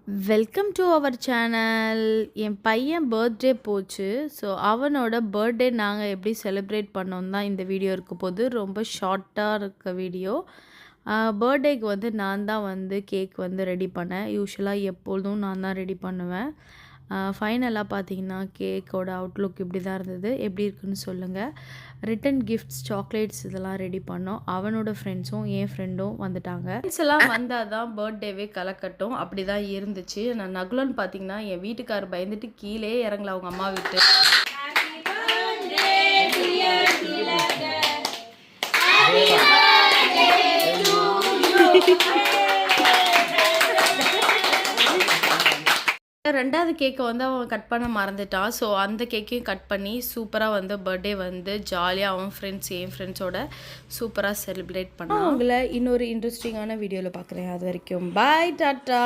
Welcome to our channel. என் பையன் birthday போச்சு. ஸோ அவனோட பர்த்டே நாங்கள் எப்படி செலிப்ரேட் பண்ணோம் தான் இந்த வீடியோ இருக்க போது. ரொம்ப ஷார்ட்டாக இருக்க வீடியோ. பர்த்டேக்கு வந்து நான் தான் வந்து கேக் வந்து ரெடி பண்ணேன். யூஸ்வலாக எப்பொழுதும் நான் தான் ரெடி பண்ணுவேன். ஃபைனலாக பார்த்தீங்கன்னா கேக்கோட அவுட்லுக் இப்படி தான் இருந்தது. எப்படி இருக்குன்னு சொல்லுங்கள். ரிட்டன் கிஃப்ட்ஸ், சாக்லேட்ஸ் இதெல்லாம் ரெடி பண்ணோம். அவனோட ஃப்ரெண்ட்ஸும் என் ஃப்ரெண்டும் வந்துட்டாங்க. ஃப்ரெண்ட்ஸ் எல்லாம் வந்தால் தான் பர்த்டேவே கலக்கட்டும். அப்படி தான் இருந்துச்சு. நான் நகுலன்னு பார்த்தீங்கன்னா என் வீட்டுக்கார் பயந்துட்டு கீழே இறங்கல அவங்க அம்மா விட்டு. ரெண்டாவது கேக்கை வந்து அவன் கட் பண்ண மறந்துட்டான். ஸோ அந்த கேக்கையும் கட் பண்ணி சூப்பராக வந்து பர்த்டே வந்து ஜாலியாக அவன் ஃப்ரெண்ட்ஸ் என் ஃப்ரெண்ட்ஸோட சூப்பராக செலிப்ரேட் பண்ணான். உங்களை இன்னொரு இன்ட்ரெஸ்டிங்கான வீடியோவில் பார்க்குறேன். அது வரைக்கும் பாய், டாட்டா.